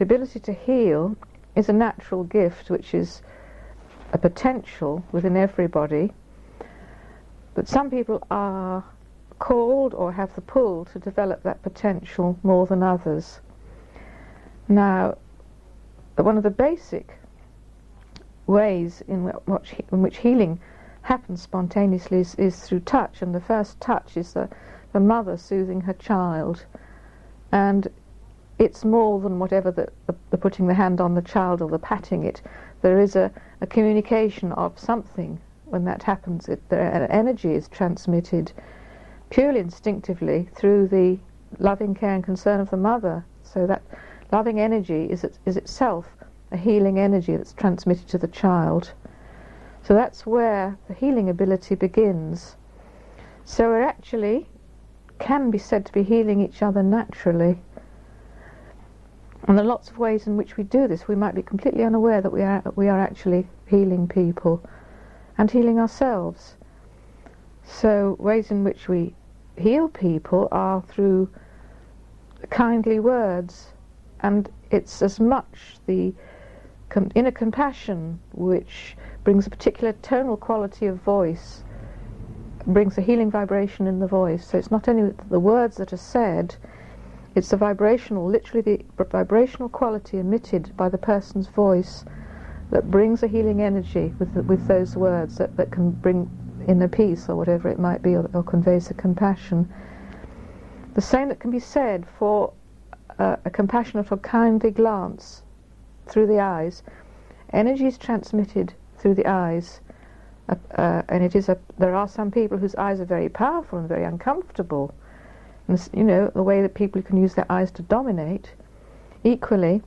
the ability to heal is a natural gift, which is a potential within everybody, but some people are called or have the pull to develop that potential more than others. Now, one of the basic ways in which healing happens spontaneously is through touch, and the first touch is the mother soothing her child, and it's more than whatever the putting the hand on the child or the patting it. There is a communication of something when that happens. An energy is transmitted purely instinctively through the loving care and concern of the mother. So that loving energy is itself a healing energy that's transmitted to the child. So that's where the healing ability begins. So we actually can be said to be healing each other naturally. And there are lots of ways in which we do this. We might be completely unaware that we are actually healing people and healing ourselves. So ways in which we heal people are through kindly words, and it's as much the inner compassion which brings a particular tonal quality of voice, brings a healing vibration in the voice. So it's not only the words that are said, it's the vibrational, literally the vibrational quality emitted by the person's voice that brings a healing energy with those words that can bring inner peace or whatever it might be, or conveys the compassion. The same that can be said for a compassionate or kindly glance through the eyes. Energy is transmitted through the eyes, and there are some people whose eyes are very powerful and very uncomfortable. And the way that people can use their eyes to dominate. Equally,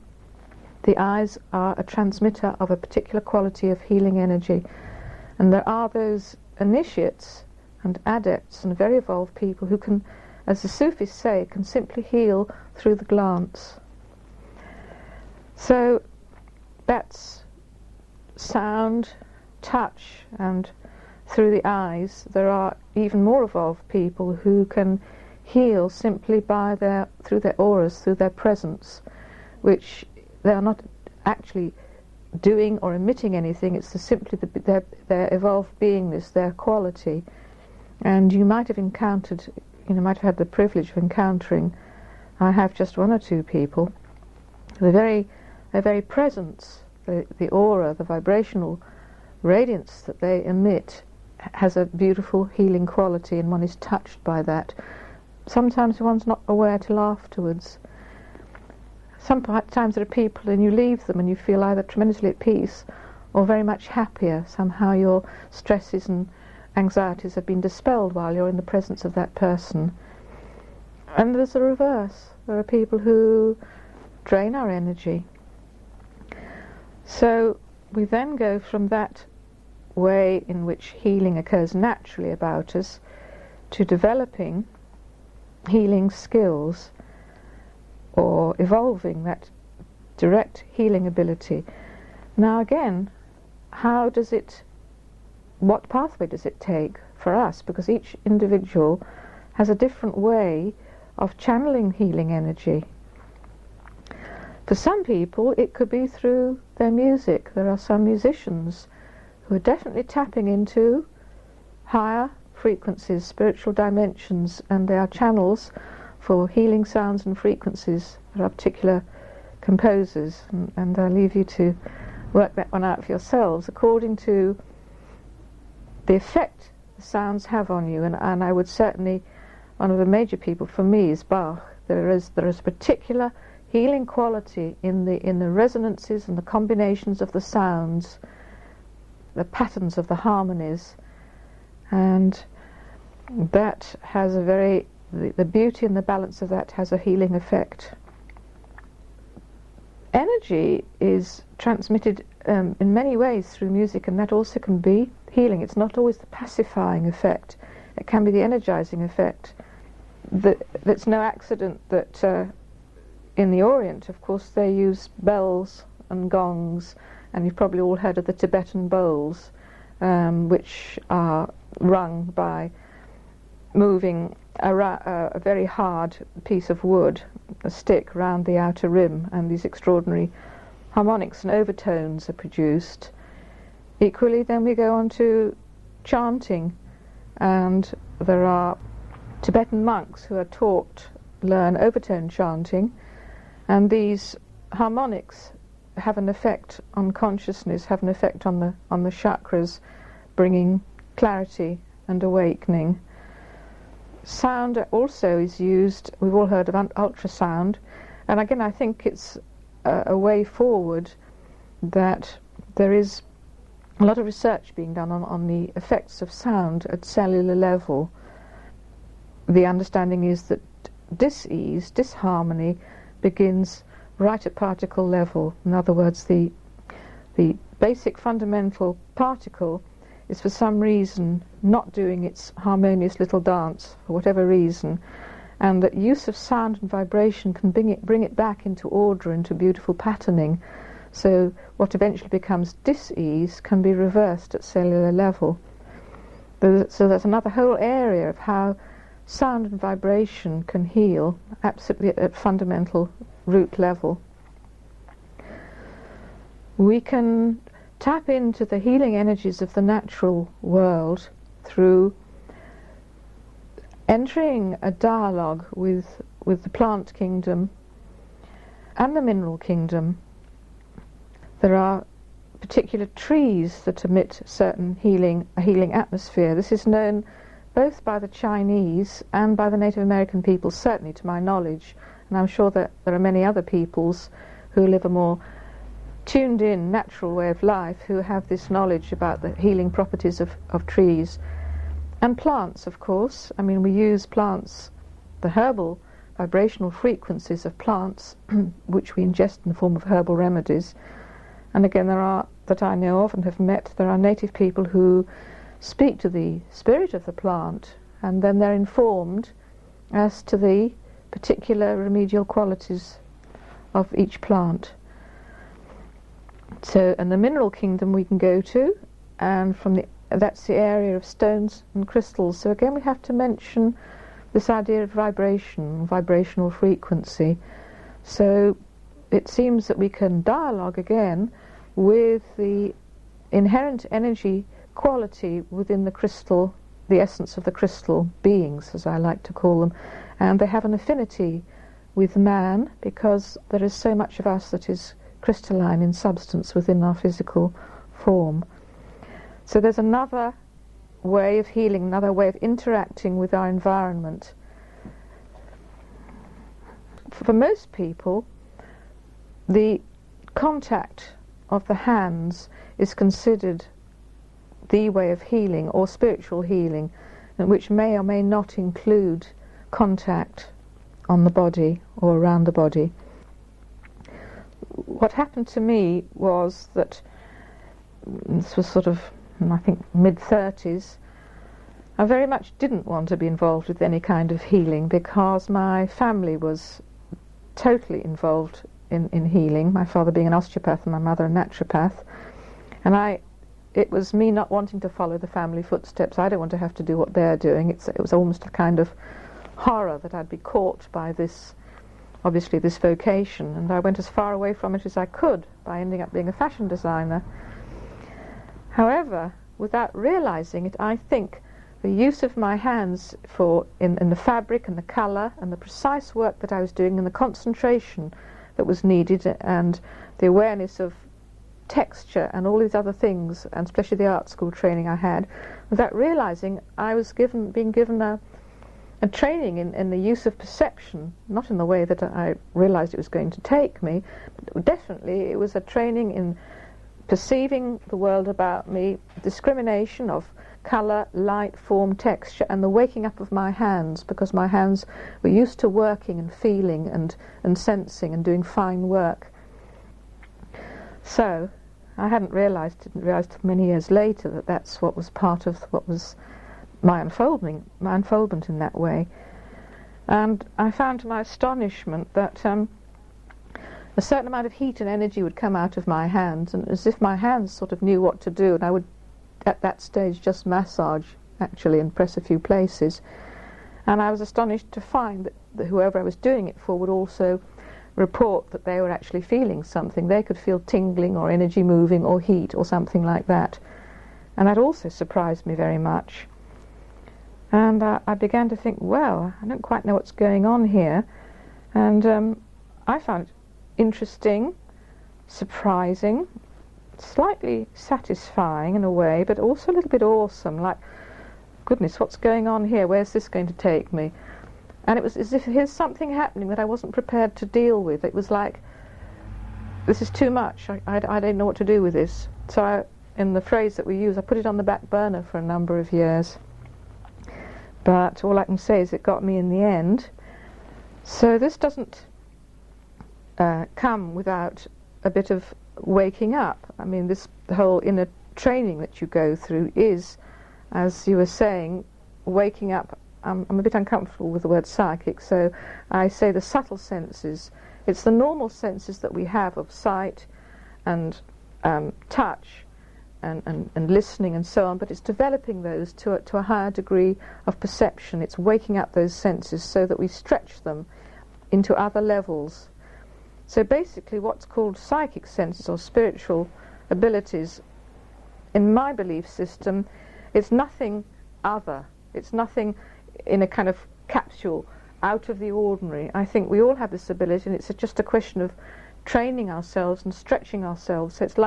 the eyes are a transmitter of a particular quality of healing energy, and there are those initiates and adepts and very evolved people who can, as the Sufis say, can simply heal through the glance. So that's sound, touch, and through the eyes. There are even more evolved people who can heal simply through their auras, through their presence, which they are not actually doing or emitting anything. It's simply their evolved beingness, their quality. And you might have encountered, might have had the privilege of encountering, I have just one or two people, their very presence, the aura, the vibrational radiance that they emit has a beautiful healing quality, and one is touched by that. Sometimes one's not aware till afterwards. Sometimes there are people and you leave them and you feel either tremendously at peace or very much happier. Somehow your stresses and anxieties have been dispelled while you're in the presence of that person. And there's the reverse. There are people who drain our energy. So we then go from that way in which healing occurs naturally about us to developing healing skills, or evolving that direct healing ability. Now again, what pathway does it take for us? Because each individual has a different way of channeling healing energy. For some people it could be through their music. There are some musicians who are definitely tapping into higher frequencies, spiritual dimensions, and they are channels for healing sounds and frequencies. There are particular composers, and I'll leave you to work that one out for yourselves according to the effect the sounds have on you. And I would certainly, one of the major people for me is Bach. There is a particular healing quality in the resonances and the combinations of the sounds, the patterns of the harmonies, and that has the beauty and the balance of that has a healing effect. Energy is transmitted in many ways through music, and that also can be healing. It's not always the pacifying effect. It can be the energizing effect. It's no accident that in the Orient, of course, they use bells and gongs, and you've probably all heard of the Tibetan bowls, which are rung by moving a very hard piece of wood, a stick, round the outer rim, and these extraordinary harmonics and overtones are produced. Equally, then we go on to chanting, and there are Tibetan monks who are learn overtone chanting, and these harmonics have an effect on consciousness, have an effect on the chakras, bringing clarity and awakening. Sound also is used. We've all heard of ultrasound, and again I think it's a way forward that there is a lot of research being done on the effects of sound at cellular level. The understanding is that dis-ease, disharmony, begins right at particle level. In other words, the basic fundamental particle is for some reason not doing its harmonious little dance, for whatever reason, and that use of sound and vibration can bring it back into order, into beautiful patterning. So what eventually becomes dis-ease can be reversed at cellular level. So that's another whole area of how sound and vibration can heal, absolutely at fundamental root level. We can tap into the healing energies of the natural world through entering a dialogue with the plant kingdom and the mineral kingdom. There are particular trees that emit a healing atmosphere. This is known both by the Chinese and by the Native American people, certainly to my knowledge, and I'm sure that there are many other peoples who live a more tuned-in, natural way of life, who have this knowledge about the healing properties of trees. And plants, of course. I mean, we use plants, the herbal vibrational frequencies of plants, which we ingest in the form of herbal remedies. And again, there are, that I know of and have met, there are native people who speak to the spirit of the plant, and then they're informed as to the particular remedial qualities of each plant. So, and the mineral kingdom we can go to, and that's the area of stones and crystals. So again, we have to mention this idea of vibration, vibrational frequency. So it seems that we can dialogue again with the inherent energy quality within the crystal, the essence of the crystal beings, as I like to call them, and they have an affinity with man because there is so much of us that is crystalline in substance within our physical form. So there's another way of healing, another way of interacting with our environment. For most people, the contact of the hands is considered the way of healing or spiritual healing, and which may or may not include contact on the body or around the body. What happened to me was that, this was sort of, I think, mid-30s, I very much didn't want to be involved with any kind of healing because my family was totally involved in healing, my father being an osteopath and my mother a naturopath, and it was me not wanting to follow the family footsteps. I don't want to have to do what they're doing. It was almost a kind of horror that I'd be caught by this vocation, and I went as far away from it as I could by ending up being a fashion designer. However, without realizing it, I think the use of my hands in the fabric and the colour and the precise work that I was doing and the concentration that was needed and the awareness of texture and all these other things, and especially the art school training I had, without realizing I was being given a training in the use of perception, not in the way that I realized it was going to take me, but definitely it was a training in perceiving the world about me, discrimination of colour, light, form, texture, and the waking up of my hands, because my hands were used to working and feeling and sensing and doing fine work. So I didn't realise till many years later that that's what was part of what was my unfoldment in that way. And I found to my astonishment that a certain amount of heat and energy would come out of my hands, and as if my hands sort of knew what to do, and I would at that stage just massage actually and press a few places, And I was astonished to find that whoever I was doing it for would also report that they were actually feeling something. They could feel tingling or energy moving or heat or something like that. And that also surprised me very much. And I began to think, well, I don't quite know what's going on here. And I found it interesting, surprising, slightly satisfying in a way, but also a little bit awesome, like, goodness, what's going on here? Where's this going to take me? And it was as if here's something happening that I wasn't prepared to deal with. It was like, this is too much. I don't know what to do with this. So in the phrase that we use, I put it on the back burner for a number of years. But all I can say is it got me in the end. So this doesn't come without a bit of waking up. I mean, the whole inner training that you go through is, as you were saying, waking up. I'm a bit uncomfortable with the word psychic, so I say the subtle senses. It's the normal senses that we have of sight and touch and listening and so on, but it's developing those to a higher degree of perception. It's waking up those senses so that we stretch them into other levels. So basically what's called psychic senses or spiritual abilities, in my belief system, it's nothing other. It's nothing in a kind of capsule out of the ordinary. I think we all have this ability, and it's just a question of training ourselves and stretching ourselves. So it's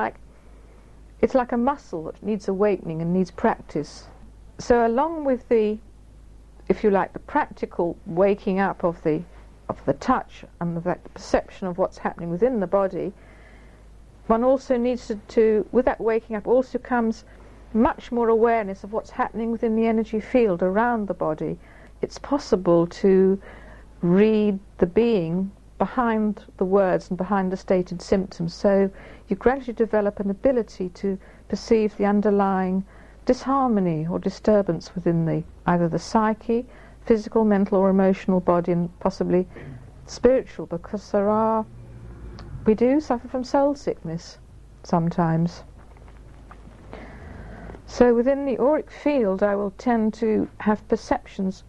like a muscle that needs awakening and needs practice. So along with the, if you like, the practical waking up of the touch and the perception of what's happening within the body, one also needs to with that waking up also comes much more awareness of what's happening within the energy field around the body. It's possible to read the being behind the words and behind the stated symptoms. So you gradually develop an ability to perceive the underlying disharmony or disturbance within either the psyche, physical, mental or emotional body, and possibly spiritual, because we do suffer from soul sickness sometimes. So within the auric field I will tend to have perceptions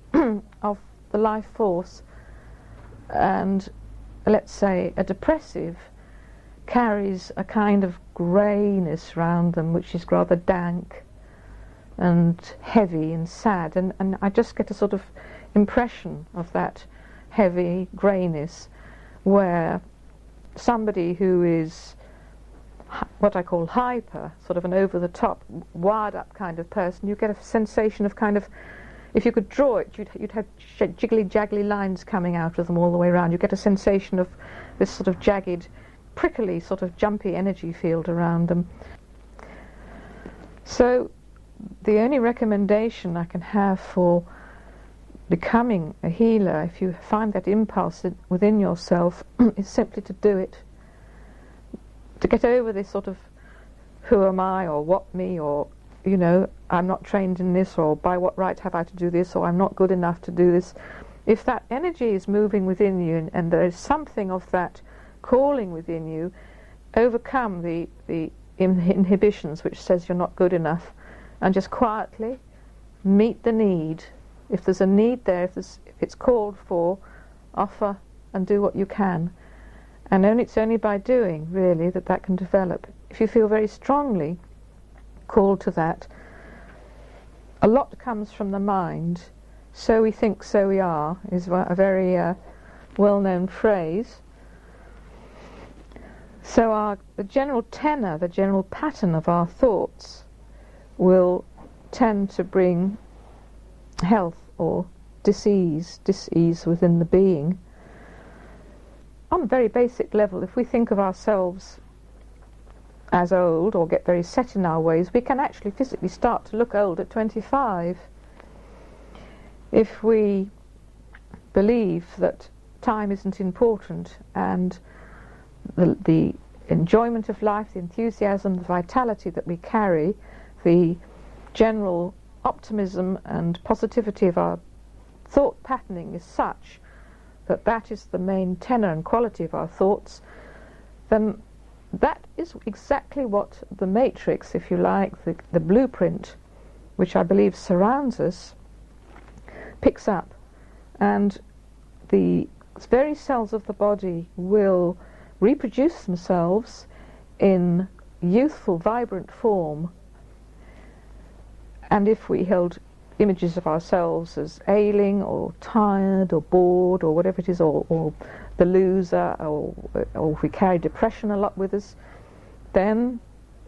of the life force, and let's say a depressive carries a kind of greyness round them which is rather dank and heavy and sad, and I just get a sort of impression of that heavy greyness, where somebody who is what I call hyper, sort of an over-the-top, wired-up kind of person, you get a sensation of kind of, if you could draw it, you'd have jiggly-jaggly lines coming out of them all the way around. You get a sensation of this sort of jagged, prickly, sort of jumpy energy field around them. So the only recommendation I can have for becoming a healer, if you find that impulse within yourself, is simply to do it. To get over this sort of who am I, or what me, or I'm not trained in this, or by what right have I to do this, or I'm not good enough to do this. If that energy is moving within you and there is something of that calling within you, overcome the inhibitions which says you're not good enough, and just quietly meet the need. If there's a need there, if it's called for, offer and do what you can. And it's only by doing, really, that can develop. If you feel very strongly called to that, a lot comes from the mind. So we think, so we are, is a very well-known phrase. So the general tenor, the general pattern of our thoughts will tend to bring health or disease within the being. On a very basic level, if we think of ourselves as old or get very set in our ways, we can actually physically start to look old at 25. If we believe that time isn't important and the enjoyment of life, the enthusiasm, the vitality that we carry, the general optimism and positivity of our thought patterning is such that is the main tenor and quality of our thoughts, then that is exactly what the matrix, if you like, the blueprint, which I believe surrounds us, picks up. and the very cells of the body will reproduce themselves in youthful, vibrant form. And if we held images of ourselves as ailing or tired or bored or whatever it is, or the loser, or if we carry depression a lot with us, then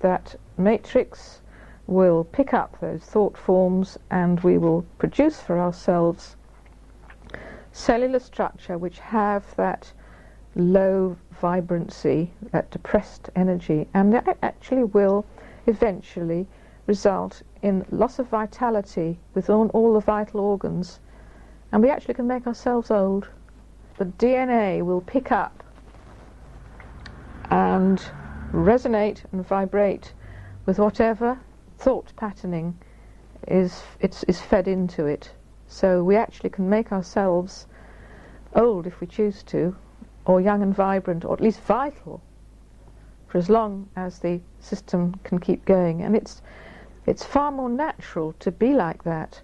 that matrix will pick up those thought forms, and we will produce for ourselves cellular structure which have that low vibrancy, that depressed energy, and that actually will eventually result in loss of vitality within all the vital organs, and we actually can make ourselves old. The DNA will pick up and resonate and vibrate with whatever thought patterning is fed into it. So we actually can make ourselves old if we choose to, or young and vibrant, or at least vital, for as long as the system can keep going. And it's far more natural to be like that.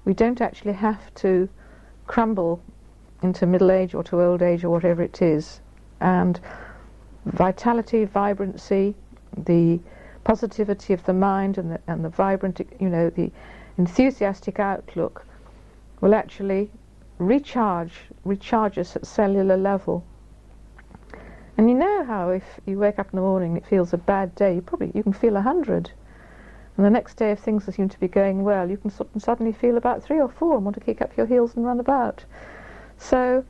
We don't actually have to crumble into middle age or to old age or whatever it is. And vitality, vibrancy, the positivity of the mind, and the vibrant, the enthusiastic outlook will actually recharge us at cellular level. And you know how if you wake up in the morning and it feels a bad day, you can feel 100. And the next day, if things seem to be going well, you can suddenly feel about 3 or 4 and want to kick up your heels and run about. So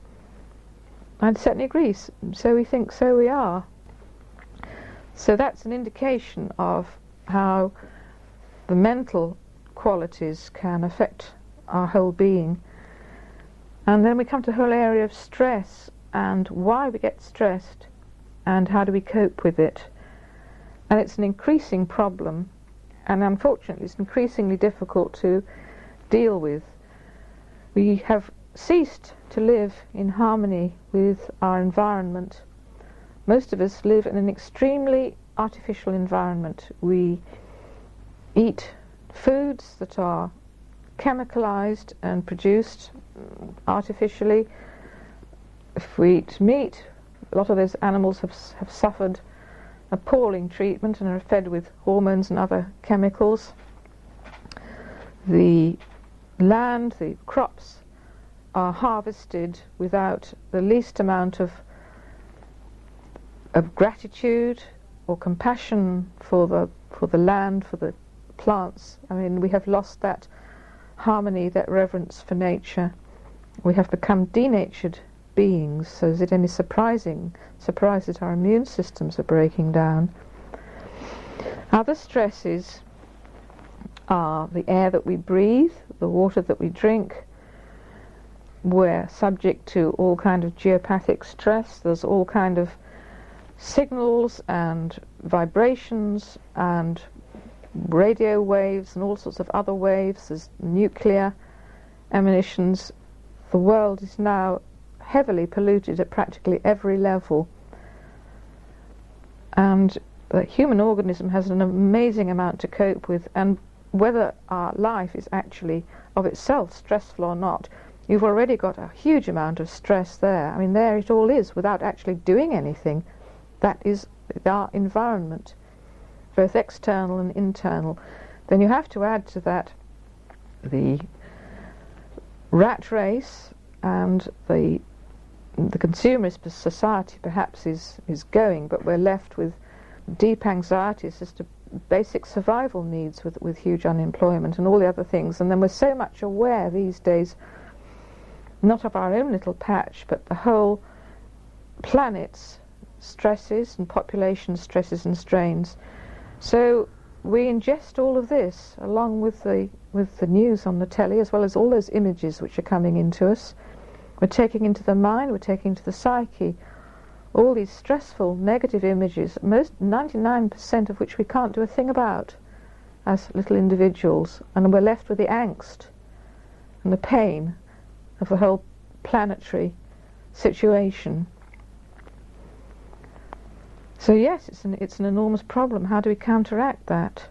I'd certainly agree. So we think, so we are. So that's an indication of how the mental qualities can affect our whole being. And then we come to the whole area of stress, and why we get stressed, and how do we cope with it. And it's an increasing problem, and unfortunately it's increasingly difficult to deal with. We have ceased to live in harmony with our environment. Most of us live in an extremely artificial environment. We eat foods that are chemicalized and produced artificially. If we eat meat, a lot of those animals have suffered appalling treatment and are fed with hormones and other chemicals. The land, the crops, are harvested without the least amount of gratitude or compassion for the land, for the plants. I mean, we have lost that harmony, that reverence for nature. We have become denatured beings, so is it any surprise that our immune systems are breaking down? Other stresses are the air that we breathe, the water that we drink. We're subject to all kind of geopathic stress. There's all kind of signals and vibrations and radio waves and all sorts of other waves. There's nuclear emanations. The world is now heavily polluted at practically every level, and the human organism has an amazing amount to cope with. And whether our life is actually of itself stressful or not, you've already got a huge amount of stress there. I mean, there it all is without actually doing anything. That is our environment, both external and internal. Then you have to add to that the rat race, and the consumerist society perhaps is going, but we're left with deep anxieties as to basic survival needs with huge unemployment and all the other things. And then we're so much aware these days, not of our own little patch, but the whole planet's stresses and population stresses and strains. So we ingest all of this along with the news on the telly, as well as all those images which are coming into us. We're taking into the mind, we're taking into the psyche all these stressful, negative images, 99% of which we can't do a thing about as little individuals, and we're left with the angst and the pain of the whole planetary situation. So yes, it's an enormous problem. How do we counteract that?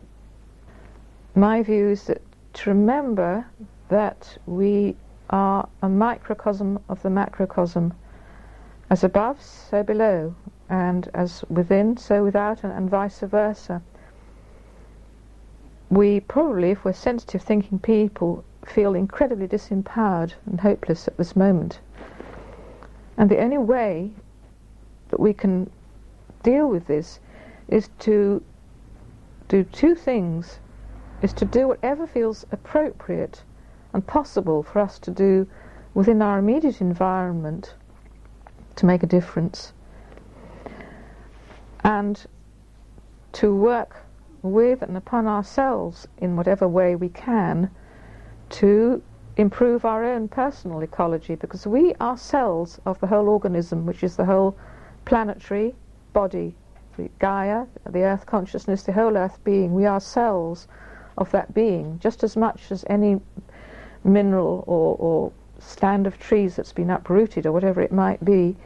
My view is that to remember that we are a microcosm of the macrocosm. As above, so below, and as within, so without, and vice versa. We probably, if we're sensitive thinking people, feel incredibly disempowered and hopeless at this moment. And the only way that we can deal with this is to do two things, is to do whatever feels appropriate and possible for us to do within our immediate environment to make a difference, and to work with and upon ourselves in whatever way we can to improve our own personal ecology, because we are cells of the whole organism, which is the whole planetary body, the Gaia, the earth consciousness, the whole earth being. We are cells of that being, just as much as any mineral or stand of trees that's been uprooted or whatever it might be.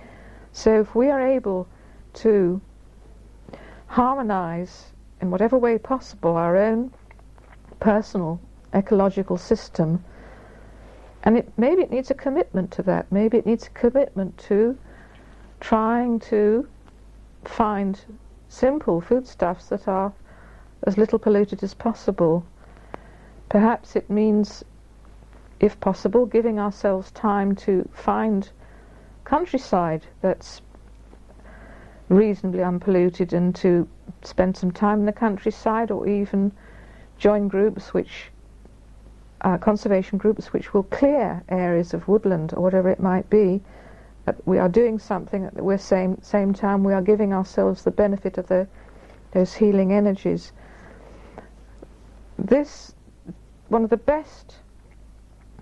So if we are able to harmonize in whatever way possible our own personal ecological system, and maybe it needs a commitment to that, maybe it needs a commitment to trying to find simple foodstuffs that are as little polluted as possible. Perhaps it means, if possible, giving ourselves time to find countryside that's reasonably unpolluted and to spend some time in the countryside, or even join groups which conservation groups which will clear areas of woodland or whatever it might be. That we are doing something, that we're same time we are giving ourselves the benefit of those healing energies. This, one of the best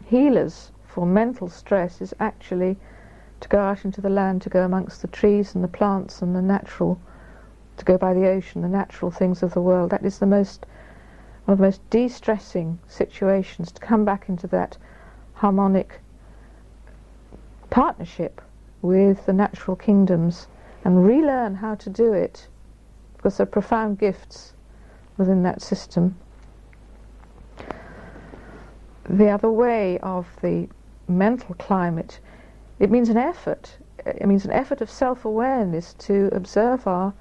healers for mental stress is actually to go out into the land, to go amongst the trees and the plants and the natural, to go by the ocean, the natural things of the world. That is one of the most de-stressing situations, to come back into that harmonic partnership with the natural kingdoms and relearn how to do it, because there are profound gifts within that system. The other way of the mental climate, it means an effort. It means an effort of self-awareness to observe our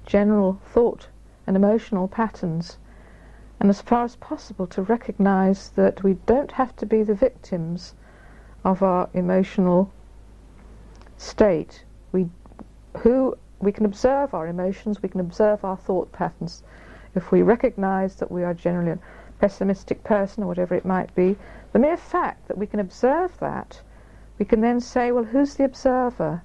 general thought and emotional patterns, and as far as possible to recognize that we don't have to be the victims of our emotional state. We can observe our emotions, we can observe our thought patterns. If we recognize that we are generally a pessimistic person or whatever it might be, the mere fact that we can observe that, we can then say, well, who's the observer?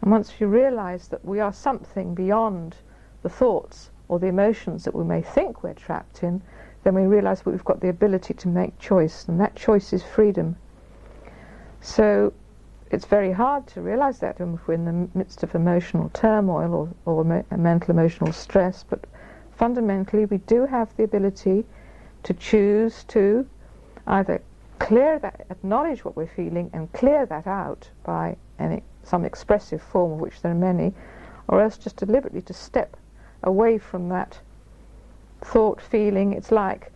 And once you realize that we are something beyond the thoughts or the emotions that we may think we're trapped in, then we realize that we've got the ability to make choice, and that choice is freedom. So it's very hard to realize that if we're in the midst of emotional turmoil or mental emotional stress, but fundamentally we do have the ability to choose to either clear that, acknowledge what we're feeling and clear that out by some expressive form, of which there are many, or else just deliberately to step away from that thought, feeling. It's like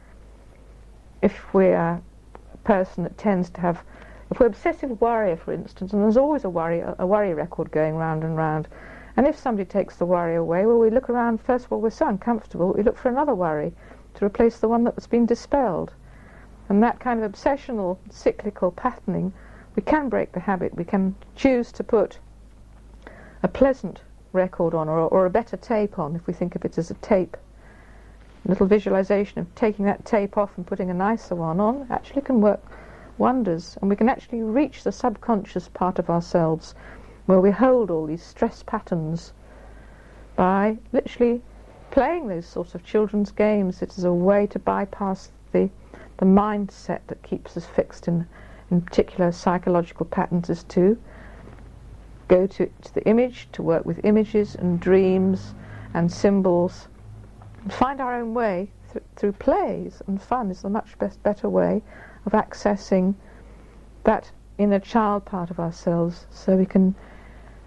if we're a person that tends to have, if we're obsessive worrier, for instance, and there's always a worry record going round and round, and if somebody takes the worry away, well, we look around, first of all, we're so uncomfortable, we look for another worry to replace the one that's been dispelled. And that kind of obsessional, cyclical patterning, we can break the habit. We can choose to put a pleasant record on, or a better tape on, if we think of it as a tape. A little visualization of taking that tape off and putting a nicer one on actually can work wonders, and we can actually reach the subconscious part of ourselves where we hold all these stress patterns by literally playing those sorts of children's games. It is a way to bypass the mindset that keeps us fixed in particular psychological patterns, is to go to the image, to work with images and dreams and symbols, and find our own way through plays and fun is a much better way of accessing that inner child part of ourselves, so we can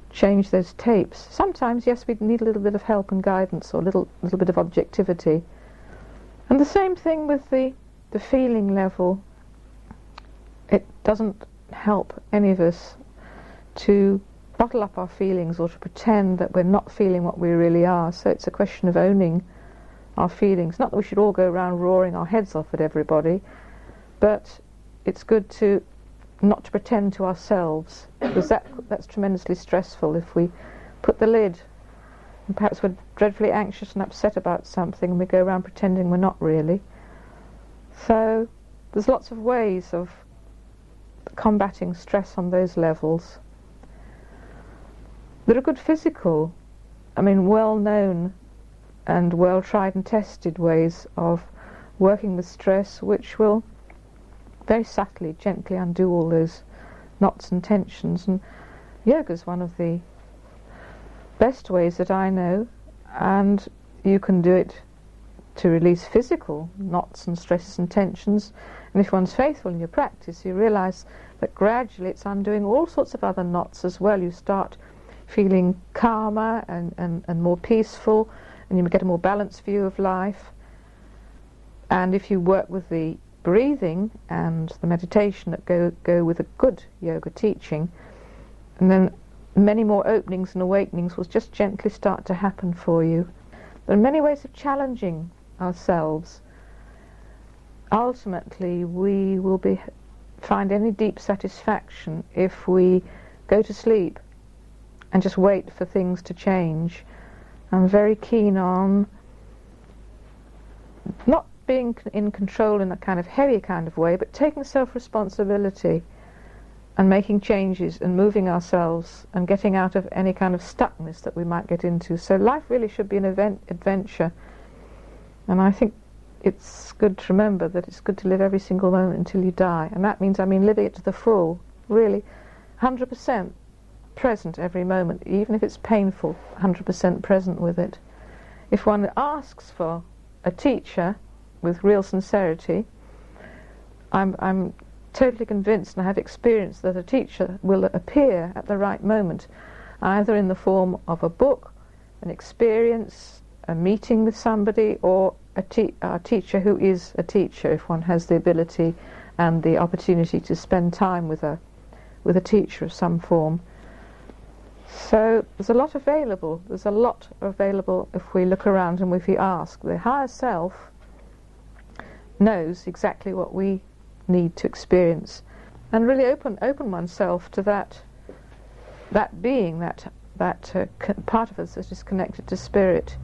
change those tapes. Sometimes, yes, we need a little bit of help and guidance, or a little bit of objectivity. And the same thing with the feeling level. it doesn't help any of us to bottle up our feelings or to pretend that we're not feeling what we really are. So it's a question of owning our feelings. Not that we should all go around roaring our heads off at everybody, but it's good to not to pretend to ourselves, because that's tremendously stressful. If we put the lid, and perhaps we're dreadfully anxious and upset about something, and we go around pretending we're not really. So there's lots of ways of combating stress on those levels. There are good physical, well-known and well-tried and tested ways of working with stress, which will very subtly, gently undo all those knots and tensions. And yoga is one of the best ways that I know, and you can do it to release physical knots and stresses and tensions. And if one's faithful in your practice, you realize that gradually it's undoing all sorts of other knots as well. You start feeling calmer and more peaceful, and you get a more balanced view of life. And if you work with the breathing and the meditation that go with a good yoga teaching, and then many more openings and awakenings will just gently start to happen for you. There are many ways of challenging ourselves. Ultimately, we will find any deep satisfaction if we go to sleep and just wait for things to change. I'm very keen on not being in control in a kind of heavy kind of way, but taking self-responsibility and making changes and moving ourselves and getting out of any kind of stuckness that we might get into. So life really should be an adventure. And I think it's good to remember that it's good to live every single moment until you die. And that means, living it to the full, really, 100% present every moment, even if it's painful, 100% present with it. If one asks for a teacher with real sincerity, I'm totally convinced, and I have experienced, that a teacher will appear at the right moment, either in the form of a book, an experience, a meeting with somebody, or a teacher who is a teacher, if one has the ability and the opportunity to spend time with a teacher of some form. So there's a lot available. There's a lot available if we look around and if we ask. The higher self knows exactly what we need to experience, and really open oneself to that being, that part of us that is connected to spirit,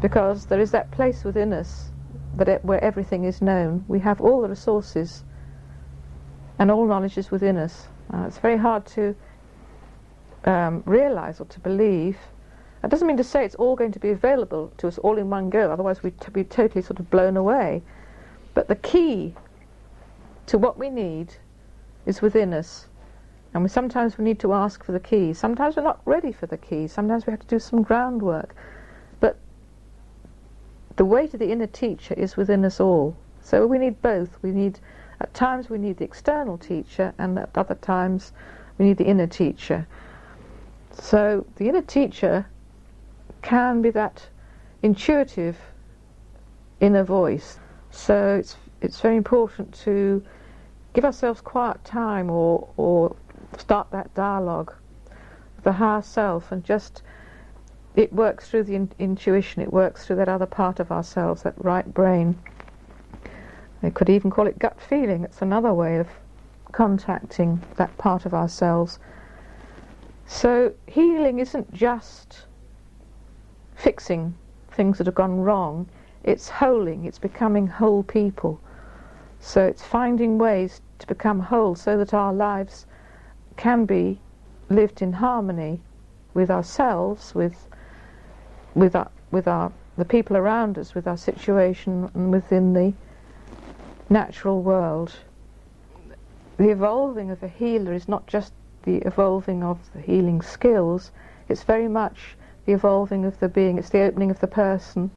because there is that place within us where everything is known. We have all the resources, and all knowledge is within us. It's very hard to realize or to believe. That doesn't mean to say it's all going to be available to us all in one go, otherwise we'd be totally sort of blown away. But the key to what we need is within us, and sometimes we need to ask for the key. Sometimes we're not ready for the key. Sometimes we have to do some groundwork. But the way to the inner teacher is within us all. So we need both. At times we need the external teacher, and at other times we need the inner teacher. So the inner teacher can be that intuitive inner voice. So it's very important to give ourselves quiet time or start that dialogue with the higher self, and just it works through the intuition, it works through that other part of ourselves, that right brain. They could even call it gut feeling. It's another way of contacting that part of ourselves. So healing isn't just fixing things that have gone wrong, it's holing, it's becoming whole people. So it's finding ways to become whole so that our lives can be lived in harmony with ourselves, with the people around us, with our situation, and within the natural world. The evolving of a healer is not just the evolving of the healing skills, it's very much the evolving of the being. It's the opening of the person